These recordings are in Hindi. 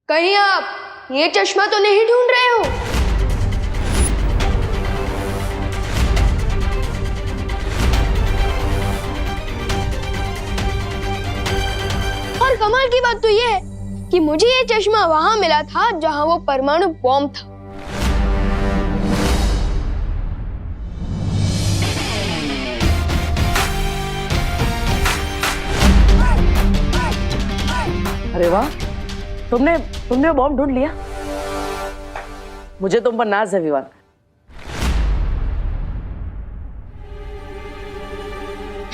कहीं आप ये चश्मा तो नहीं ढूंढ रहे हो? और कमाल की बात तो ये है कि मुझे ये चश्मा वहां मिला था जहां वो परमाणु बॉम्ब था। अरे वाह, तुमने बॉम्ब ढूंढ लिया। मुझे तुम पर नाज है विवान।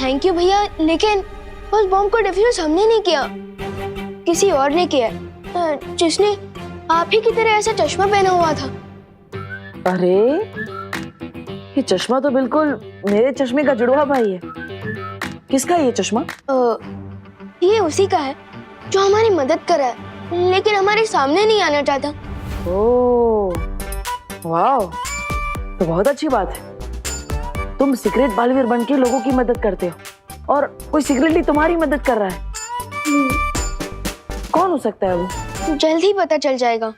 थैंक यू भैया, लेकिन उस बॉम्ब को डिफ्यूज हमने नहीं किया, किसी और ने किया, जिसने आप ही की तरह ऐसा चश्मा पहना हुआ था। अरे ये चश्मा तो बिल्कुल मेरे चश्मे का जुड़वा भाई है। किसका है ये चश्मा? ये उसी का है जो हमारी मदद कर रहा है, लेकिन हमारे सामने नहीं आना चाहता। ओह, वाह, तो बहुत अच्छी बात है। तुम सीक्रेट बालवीर बन के लोगों की मदद करते हो और कोई सीक्रेटली तुम्हारी मदद कर रहा है। कौन हो सकता है वो? जल्द ही पता चल जाएगा।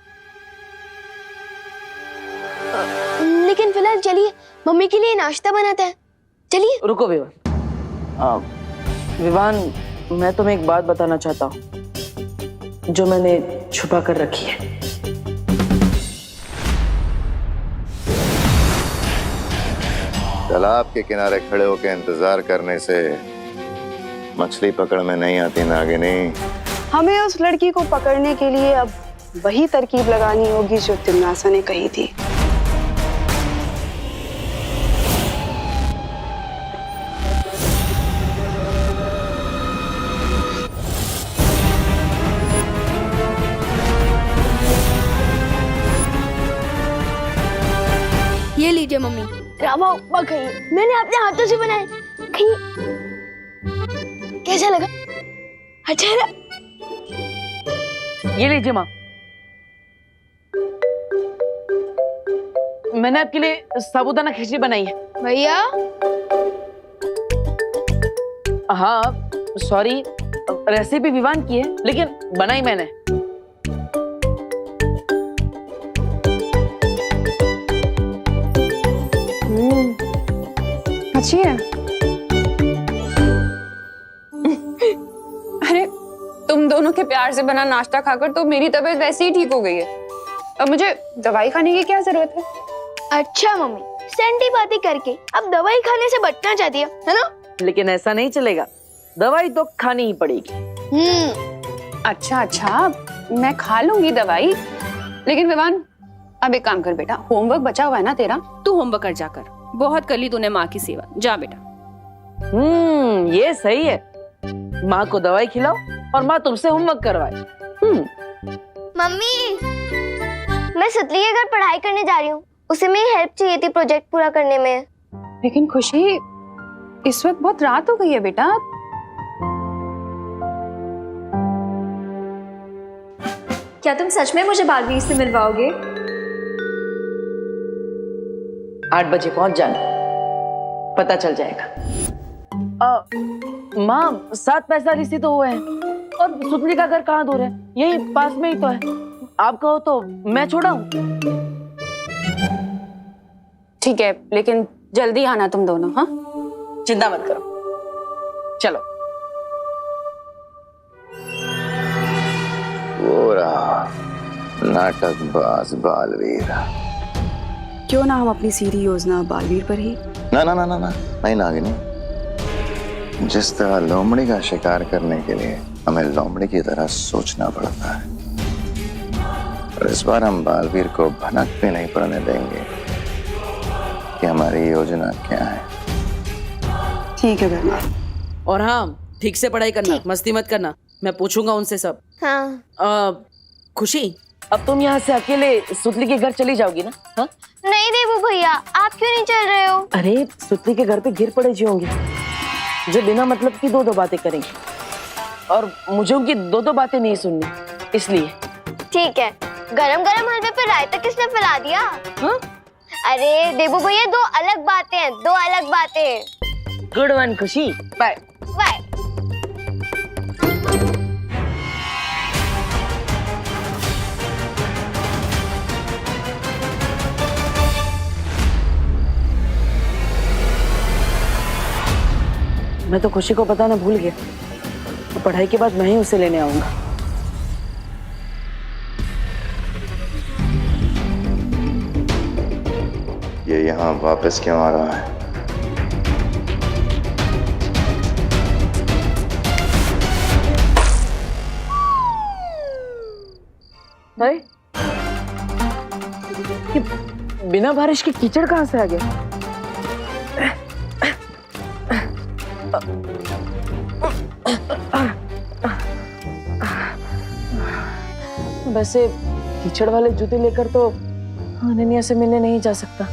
लेकिन फिलहाल चलिए मम्मी के लिए नाश्ता बनाते हैं। चलिए। रुको विवान। विवान, मैं तुम्हें एक बात बताना चाहता हूँ जो मैंने छुपा कर रखी है। तालाब के किनारे खड़े होकर इंतजार करने से मछली पकड़ में नहीं आती नागिनी। हमें उस लड़की को पकड़ने के लिए अब वही तरकीब लगानी होगी जो तिमनासा ने कही थी। ये लीजिए मम्मी, रामा उपमा खाइए, मैंने अपने हाथों से बनाए। खाइए। कैसा लगा? अच्छा लगा? ये लीजिए माँ, मैंने आपके लिए साबूदाना खिचड़ी बनाई है। भैया। हाँ सॉरी, रेसिपी विवान की है लेकिन बनाई मैंने। अच्छी है। अरे तुम दोनों के प्यार से बना नाश्ता खाकर तो मेरी तबीयत वैसे ही ठीक हो गई है। अब मुझे दवाई खाने की क्या जरूरत है? अच्छा मम्मी, सेंटी बातें करके अब दवाई खाने से बचना चाहती है ना? लेकिन ऐसा नहीं चलेगा, दवाई तो खानी ही पड़ेगी। अच्छा, मैं खा लूंगी दवाई, लेकिन विवान अब एक काम कर बेटा, होमवर्क बचा हुआ है ना तेरा, तू होमवर्क कर जाकर। बहुत कर ली तूने माँ की सेवा, जा बेटा। ये सही है। माँ को दवाई खिलाओ और माँ तुमसे होमवर्क करवाए। मम्मी, मैं सुतली के घर पढ़ाई करने जा रही हूँ, उसे मेरी हेल्प चाहिए थी प्रोजेक्ट पूरा करने में। लेकिन खुशी, इस वक्त बहुत रात हो गई है बेटा। क्या तुम सच में मुझे बालवीर से मिलवाओगे? 8 बजे पहुंच जाना, पता चल जाएगा। माँ 7 पैसा से तो हुए हैं और सुतली का घर कहाँ दूर है, यही पास में ही तो है। आप कहो तो मैं छोड़ाऊं? ठीक है, लेकिन जल्दी आना तुम दोनों। हाँ, चिंता मत करो, चलो। वो रहा नाटकबाज बालवीर। क्यों ना हम अपनी सीधी योजना बालवीर पर ही? ना ना ना ना ना, नहीं नागिनी। जिस तरह लोमड़ी का शिकार करने के लिए हमें लोमड़ी की तरह सोचना पड़ता है, और इस बार हम बालवीर को भनक भी नहीं पड़ने देंगे कि हमारी योजना क्या है। ठीक है बहना। और हाँ, ठीक से पढ़ाई करना, मस्ती मत करना, मैं पूछूंगा उनसे सब। हाँ। खुशी, अब तुम यहाँ से अकेले सुतली के घर चली जाओगी ना? हाँ? नहीं देवू भैया, आप क्यों नहीं चल रहे हो? अरे सुतली के घर पे गिर पड़े जी होंगे जो बिना मतलब की दो बातें करेंगे, और मुझे उनकी दो बातें नहीं सुननी, इसलिए। ठीक है। गरम गरम हलवे पे रायता किसने फैला दिया? हाँ? अरे देवू भैया, दो अलग बातें हैं, दो अलग बातें। गुड वन खुशी, बाय बाय। मैं तो खुशी को बताना भूल गया। तो पढ़ाई के बाद मैं ही उसे लेने आऊंगा। ये यहाँ वापस क्यों आ रहा है? भाई, ये बिना बारिश के कीचड़ कहाँ से आ गया? वैसे कीचड़ वाले जूते लेकर तो अनन्या से मिलने नहीं जा सकता।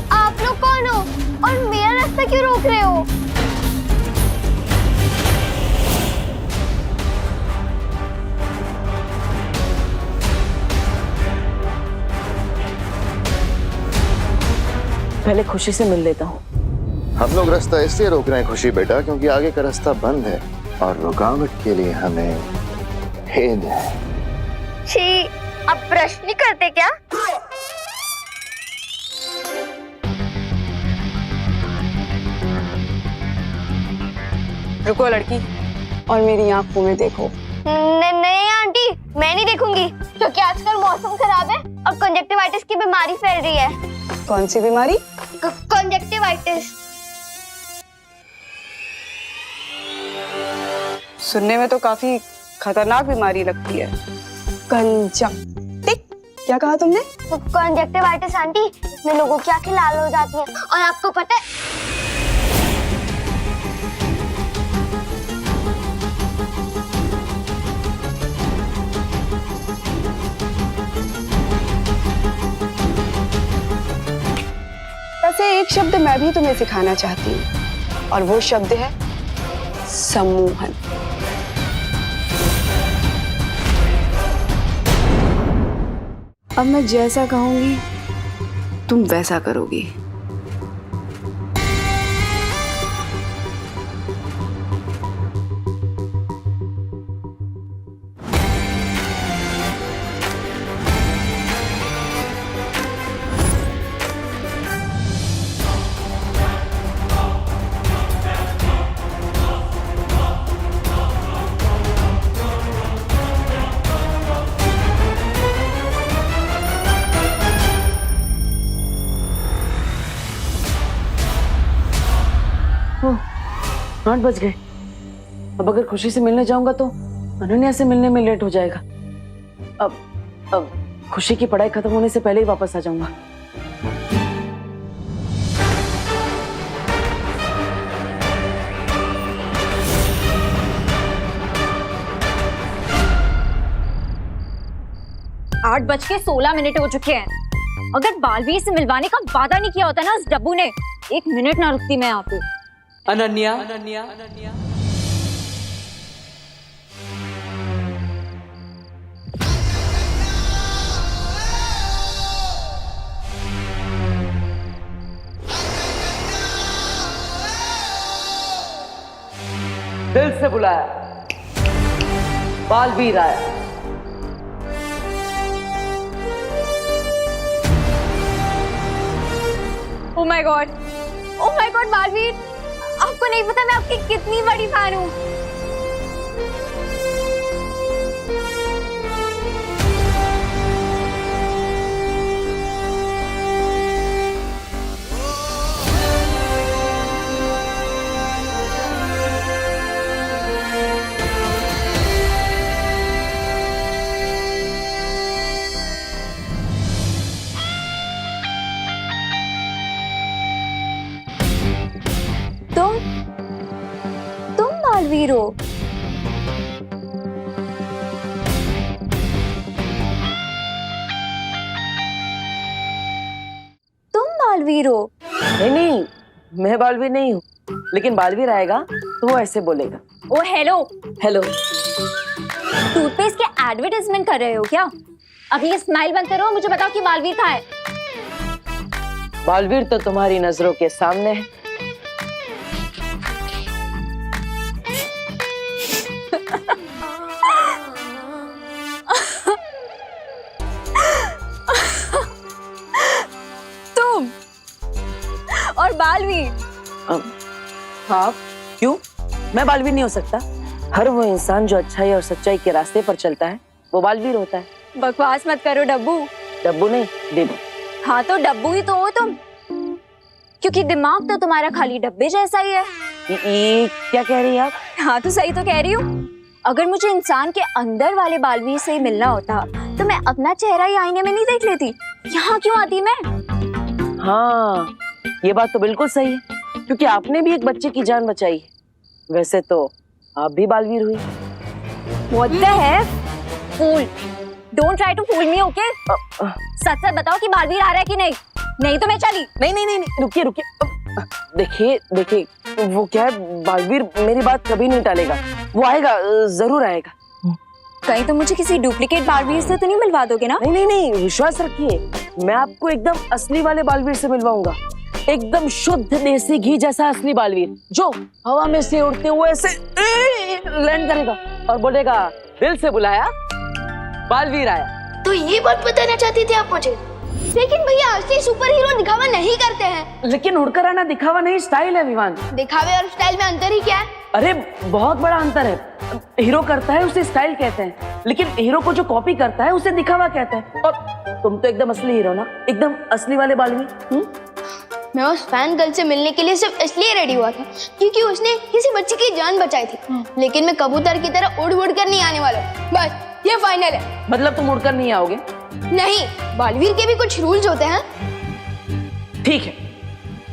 आप लोग कौन हो और मेरा रास्ता क्यों रोक रहे हो? पहले खुशी से मिल लेता हूँ। हम लोग रास्ता इसलिए रोक रहे हैं खुशी बेटा, क्योंकि आगे का रास्ता बंद है और रुकावट के लिए हमें हेद है। छी, अब ब्रश नहीं करते क्या? रुको लड़की, और मेरी आंखों में देखो। नहीं आंटी, मैं नहीं देखूंगी, क्योंकि आजकल मौसम खराब है और कंजक्टिवाइटिस की बीमारी फैल रही है। कौन सी बीमारी? कंजक्टिवाइटिस। सुनने में तो काफी खतरनाक बीमारी लगती है। कंजक्टिव, क्या कहा तुमने? कंजक्टिवाइटिस आंटी, इसमें लोगों की आंखें लाल हो जाती हैं और आपको पता है वैसे एक शब्द मैं भी तुम्हें सिखाना चाहती हूँ, और वो शब्द है सम्मोहन। अब मैं जैसा कहूंगी तुम वैसा करोगी। ओह, 8 बज गए। अब अगर खुशी से मिलने जाऊंगा तो अनन्या से मिलने में लेट हो जाएगा। अब खुशी की पढ़ाई खत्म होने से पहले ही वापस आ जाऊंगा। आठ बज के 16 मिनट हो चुके हैं। अगर बालवीर से मिलवाने का वादा नहीं किया होता ना उस डब्बू ने, 1 मिनट ना रुकती मैं यहाँ पे। अनन्या, दिल से बुलाया, बालवीर आया। ओह माय गॉड, बालवीर, आपको नहीं पता मैं आपकी कितनी बड़ी फैन हूँ। तुम बालवीर हो? तुम बालवीर हो? नहीं, मैं बालवीर नहीं हूँ। लेकिन बालवीर आएगा तो वो ऐसे बोलेगा, ओ हेलो, हेलो। टूथपेस्ट के एडवर्टाइजमेंट कर रहे हो क्या? अभी ये स्माइल बंद करो, मुझे बताओ कि बालवीर कहाँ है? बालवीर तो तुम्हारी नजरों के सामने है। तुम और बालवीर। हाँ, क्यों? मैं बालवीर नहीं हो सकता? हर वो इंसान जो अच्छाई और सच्चाई के रास्ते पर चलता है वो बालवीर होता है। बकवास मत करो डब्बू। डब्बू नहीं, डिब्बू। हाँ तो डब्बू ही तो हो तुम, क्योंकि दिमाग तो तुम्हारा खाली डब्बे जैसा ही है। ये क्या कह रही हैं आप? हाँ तो सही तो कह रही हूँ। अगर मुझे इंसान के अंदर वाले बालवीर से ही मिलना होता तो मैं अपना चेहरा ही आईने में नहीं देख लेती, यहाँ क्यों आती मैं? हाँ, ये बात तो बिल्कुल सही है, क्योंकि आपने भी एक बच्चे की जान बचाई है। वैसे तो आप भी बालवीर हुई। What the heck? Fool! Don't try to fool me, okay? सच सच बताओ कि बालवीर आ रहा है कि नहीं? नहीं तो मैं चली। नहीं, रुकिए रुकिए। देखिए, वो क्या है, बालवीर मेरी बात कभी नहीं टालेगा। वो आएगा, जरूर आएगा। कहीं तो मुझे किसी डुप्लीकेट बालवीर से तो नहीं मिलवा दोगे ना? नहीं, विश्वास रखिए, मैं आपको एकदम असली वाले बालवीर से मिलवाऊंगा। एकदम शुद्ध देसी घी जैसा असली बालवीर, जो हवा में से उड़ते हुए ऐसे लैंड करेगा और बोलेगा, दिल से बुलाया, बालवीर आया। तो ये बात बताना चाहती थी आप मुझे? लेकिन भैया असली सुपर हीरो दिखावा नहीं करते हैं। लेकिन उड़कर आना दिखावा नहीं, स्टाइल है विवान। दिखावे और स्टाइल में अंतर ही क्या है? अरे बहुत बड़ा अंतर है। हीरो करता है उसे स्टाइल कहते हैं, लेकिन हीरो को जो कॉपी करता है उसे दिखावा कहते हैं। और तुम तो एकदम असली हीरो ना, एकदम असली वाले बालवीर। मैं उस फैन गर्ल से मिलने के लिए सिर्फ इसलिए रेडी हुआ था क्योंकि उसने किसी बच्चे की जान बचाई थी। लेकिन मैं कबूतर की तरह उड़ कर नहीं आने वाला। बस ये फाइनल है। मतलब तुम उड़कर नहीं आओगे? नहीं, बालवीर के भी कुछ रूल्स होते हैं। ठीक है,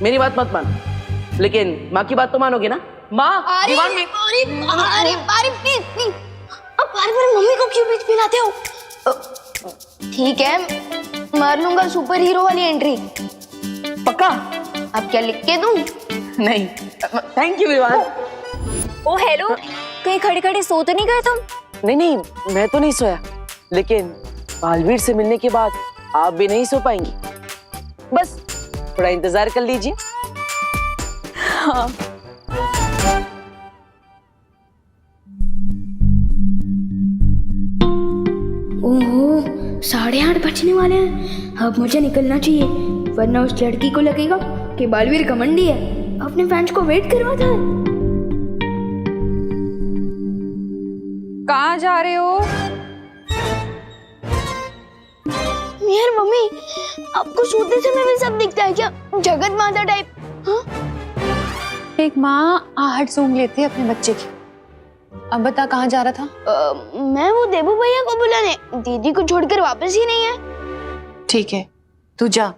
मेरी बात मत मान, लेकिन माँ की बात तो मानोगे ना? माँ, अरे दीवान में प्लीज अब बार-बार मम्मी को क्यों बीच में लाते हो? ठीक है, मार लूंगा सुपर हीरो वाली एंट्री। पक्का? अब क्या लिख के दूं? नहीं, thank you Vivaan. Oh hello, कहीं खड़े खड़े सो तो नहीं गए तुम? नहीं, मैं तो नहीं सोया, लेकिन बालवीर से मिलने के बाद आप भी नहीं सो पाएंगी। बस थोड़ा इंतजार कर लीजिए। हाँ। ओहो, 8:30 बजने वाले हैं। अब मुझे निकलना चाहिए, वरना उस लड़की को लगेगा कि बालवीर घमंडी है, अपने फैंस को वेट करवाता है। कहाँ जा रहे हो? यार मम्मी, आपको सोते समय भी सब दिखता है क्या? जगत माता टाइप? हाँ? एक माँ आहट सूंघ लेती है अपने बच्चे की। अब बता कहाँ जा रहा था? मैं वो देबू भैया को बुलाने, दीदी को छोड़कर वापस ही नहीं है। ठीक है, तू जा,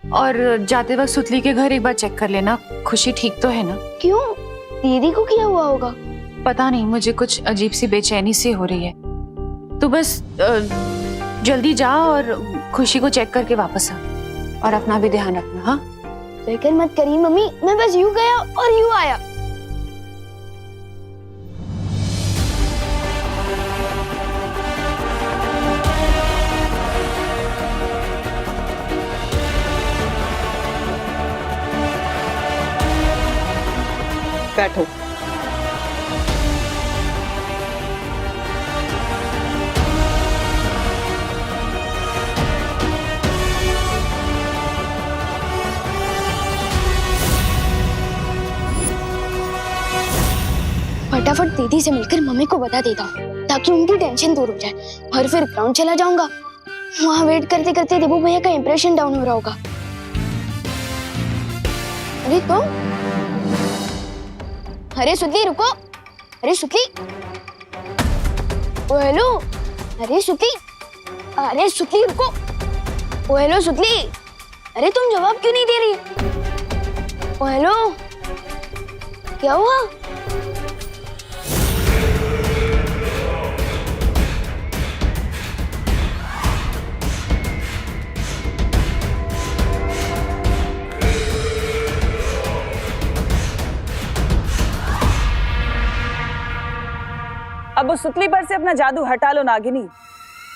और जाते वक्त सुतली के घर एक बार चेक कर लेना, खुशी ठीक तो है ना? क्यों? दीदी को क्या हुआ होगा? पता नहीं, मुझे कुछ अजीब सी बेचैनी सी हो रही है। तू बस जल्दी जा और खुशी को चेक करके वापस आ, और अपना भी ध्यान रखना। हाँ, फिक्र मत करिए मम्मी, मैं बस यूं गया और यूं आया। बैठो। फटाफट दीदी से मिलकर मम्मी को बता देता हूँ ताकि उनकी टेंशन दूर हो जाए, और फिर ग्राउंड चला जाऊंगा। वहां वेट करते करते देबू भैया का इंप्रेशन डाउन हो रहा होगा। अरे तुम, अरे सुतली रुको, अरे सुतली, ओ हेलो, अरे सुतली, अरे सुतली रुको, ओ हेलो सुतली, अरे तुम जवाब क्यों नहीं दे रही? ओ हेलो, क्या हुआ? उस सुतली पर से अपना जादू हटा लो नागिनी,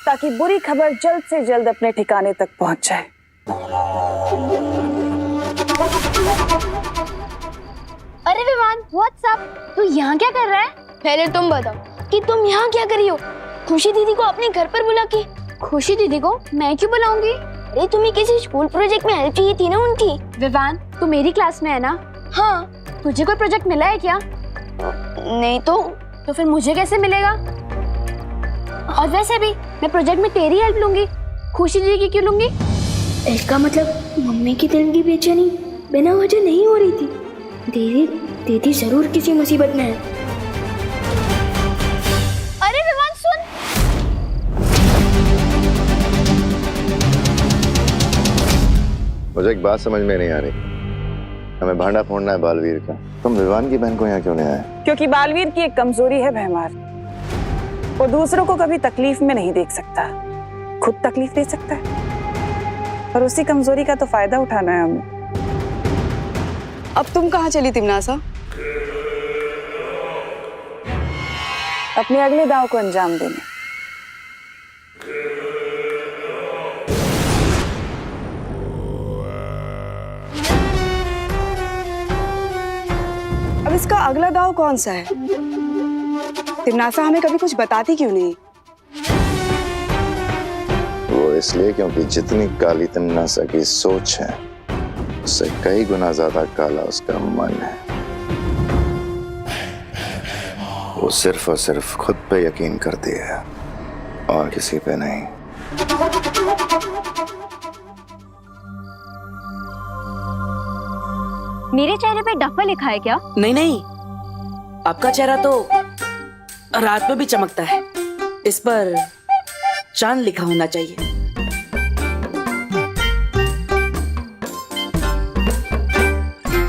ताकि बुरी खबर जल्द से जल्द अपने ठिकाने तक पहुंच जाए। अरे विवान, व्हाट्सअप? तू यहाँ क्या कर रहा है? पहले तुम बताओ कि तुम यहाँ क्या कर रही हो? खुशी दीदी को अपने घर पर बुला के। खुशी दीदी को मैं क्यों बुलाऊंगी? अरे तुम्हें किसी स्कूल प्रोजेक्ट में हेल्प चाहिए थी ना उनकी। विवान, तू मेरी क्लास में है ना? हाँ। तुझे कोई प्रोजेक्ट मिला है क्या? नहीं तो फिर मुझे कैसे मिलेगा? और वैसे भी मैं प्रोजेक्ट में तेरी हेल्प लूंगी, खुशी दीदी की क्यों लूंगी? इसका मतलब मम्मी की दिल की बेचैनी बिना वजह नहीं हो रही थी। दीदी जरूर किसी मुसीबत में है। अरे विवान सुन। मुझे एक बात समझ में नहीं आ रही। हमें भांडा फोड़ना है बालवीर का। तुम विवान की बहन को यहाँ क्यों ले आए? क्योंकि बालवीर की एक कमजोरी है भैमार, वो दूसरों को कभी तकलीफ में नहीं देख सकता, खुद तकलीफ दे सकता है, और उसी कमजोरी का तो फायदा उठाना है हमें। अब तुम कहाँ चली तिमनासा? अपने अगले दांव को अंजाम देने। अब इसका अगला दांव कौन सा है? तिमनासा हमें कभी कुछ बताती क्यों नहीं? वो इसलिए क्योंकि जितनी काली तिमनासा की सोच है उससे कई गुना ज्यादा काला उसका मन है। वो सिर्फ और सिर्फ खुद पे यकीन करती है और किसी पे नहीं। मेरे चेहरे पे डफा लिखा है क्या? नहीं, आपका चेहरा तो रात में भी चमकता है। इस पर चांद लिखा होना चाहिए।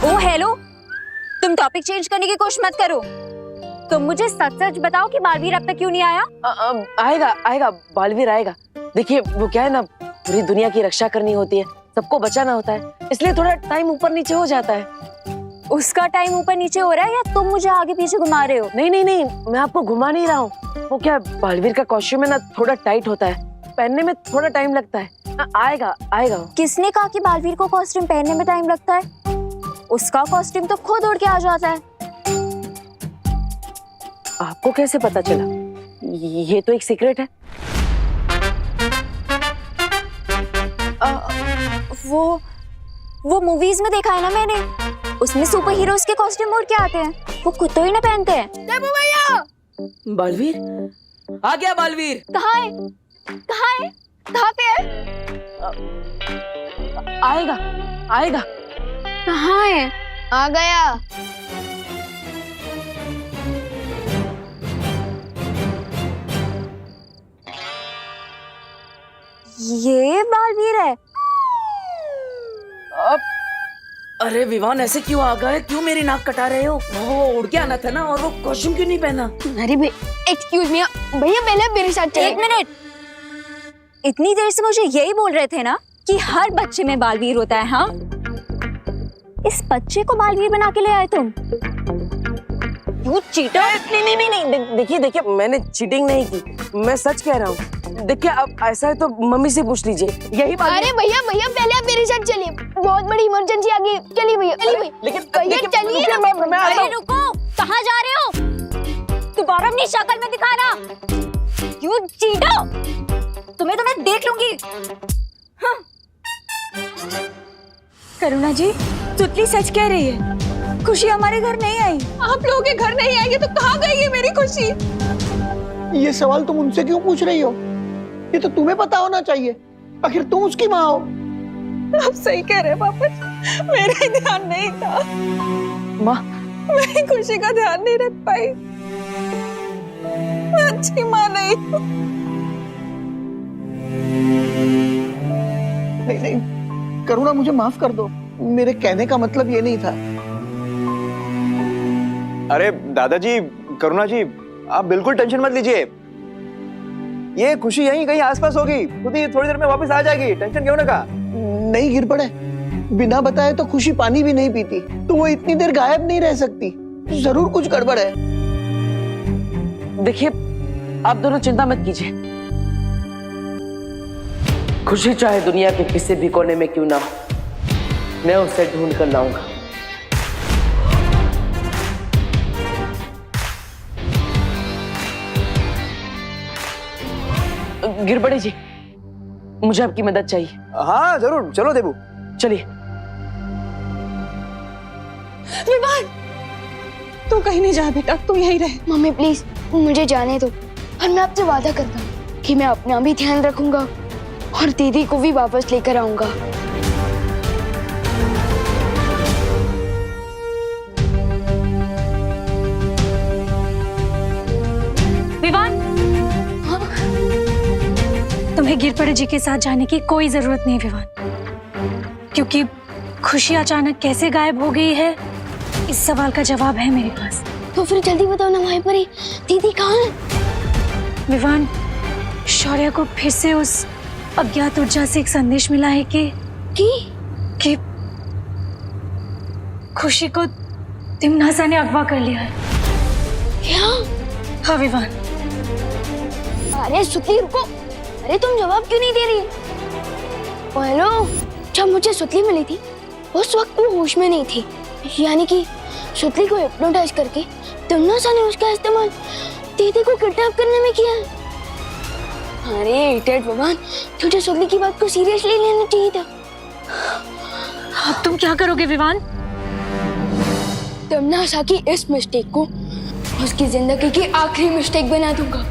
ओ हेलो, तुम टॉपिक चेंज करने की कोशिश मत करो। तुम मुझे सच सच बताओ कि बालवीर अब तक क्यों नहीं आया? आएगा, बालवीर आएगा। देखिए वो क्या है ना, पूरी दुनिया की रक्षा करनी होती है, सबको बचाना होता है, इसलिए थोड़ा टाइम ऊपर नीचे हो जाता है। उसका टाइम ऊपर नीचे हो रहा है या तुम मुझे आगे पीछे घुमा रहे हो? नहीं, मैं आपको घुमा नहीं रहा हूँ। वो क्या, बालवीर का कॉस्ट्यूम है ना, थोड़ा टाइट होता है, पहनने में थोड़ा टाइम लगता है। आएगा। किसने कहा कि बालवीर को कॉस्ट्यूम पहनने में टाइम लगता है? उसका कॉस्ट्यूम तो खुद उड़ के आ जाता है। आपको कैसे पता चला? ये तो एक सीक्रेट है। वो मूवीज में देखा है ना मैंने, उसमें सुपर हीरोज के कॉस्ट्यूम उड़ के आते हैं, वो खुद तो ही ना पहनते हैं। भैया, बालवीर आ गया। बालवीर कहाँ है? कहाँ पे है? आएगा। कहाँ है? आ गया। ये बालवीर है? अरे विवान, ऐसे क्यों आ गए? क्यों मेरी नाक कटा रहे हो? वो उड़ के आना था ना, और वो कॉस्ट्यूम क्यों नहीं पहना? अरे एक्सक्यूज मी भैया, पहले मेरे साथ चलिए। एक मिनट, इतनी देर से मुझे यही बोल रहे थे ना कि हर बच्चे में बालवीर होता है। हाँ, इस बच्चे को बालवीर बना के ले आए तुम? You cheater! नहीं, देखिए मैंने चीटिंग नहीं की, मैं सच कह रहा हूँ। देखिए अब ऐसा है तो मम्मी से पूछ लीजिए, यही बात। अरे भैया पहले आप मेरे साथ चलिए, बहुत बड़ी इमरजेंसी आ गई। चलिए भैया, लेकिन भैया चलिए ना। मैं आता अरे हूँ। रुको, कहाँ जा रहे हो? दोबारा अपनी शक्ल में दिखाना। You cheater! तुम्हें तो मैं देख लूंगी। हाँ। करुणा जी, तुतली सच कह रही है, खुशी हमारे घर नहीं आई। आप लोगों के घर नहीं आएंगे तो कहाँ गई है मेरी खुशी? ये सवाल तुम उनसे क्यों पूछ रही हो? ये तो तुम्हें पता होना चाहिए, आखिर तुम उसकी माँ हो। आप सही कह रहे हैं पापा, मेरा ध्यान नहीं था। माँ, मैं खुशी का ध्यान नहीं रख पाई। मैं अच्छी माँ नहीं हूँ। नहीं, करुणा मुझे माफ कर दो, मेरे कहने का मतलब ये नहीं था। अरे दादाजी, करुणा जी, आप बिल्कुल टेंशन मत लीजिए। ये खुशी यहीं कहीं आसपास होगी, खुद ही थोड़ी देर में वापस आ जाएगी, टेंशन क्यों ना का। नहीं गिर पड़े, बिना बताए तो खुशी पानी भी नहीं पीती, तो वो इतनी देर गायब नहीं रह सकती। जरूर कुछ गड़बड़ है। देखिए आप दोनों चिंता मत कीजिए। खुशी चाहे दुनिया के किसी भी कोने में क्यों ना हो, मैं उसे ढूंढ कर लाऊंगा। गिरबड़े जी, मुझे आपकी मदद चाहिए। हाँ जरूर, चलो देबू। चलिए। विवान, तू कहीं नहीं जा बेटा, तू यहीं रह। मम्मी प्लीज मुझे जाने दो, और मैं आपसे वादा करता हूँ कि मैं अपना भी ध्यान रखूंगा और दीदी को भी वापस लेकर आऊंगा। विवान, तुम्हें गिरपड़े जी के साथ जाने की कोई जरूरत नहीं विवान, क्योंकि खुशी अचानक कैसे गायब हो गई है इस सवाल का जवाब है मेरे पास। तो फिर जल्दी बताओ ना माही परी, दीदी कहाँ है? विवान, शौर्य को फिर से उस अज्ञात ऊर्जा से एक संदेश मिला है कि खुशी को तिमनासा ने अगवा कर लिया है। क्या? हाँ विवान। अरे सुतली रुको, अरे तुम जवाब क्यों नहीं दे रही? हेलो, जब मुझे सुतली मिली थी उस वक्त वो होश में नहीं थी, यानी कि सुतली को हिप्नोटाइज करके तिमनासा ने उसका इस्तेमाल दीदी को किडनैप करने में किया। अरे इडियट भगवान, तुझे सुतली की बात को सीरियसली लेना चाहिए था। अब तुम क्या करोगे विवान? तिमनासा की इस मिस्टेक को उसकी जिंदगी की आखिरी मिस्टेक बना दूंगा।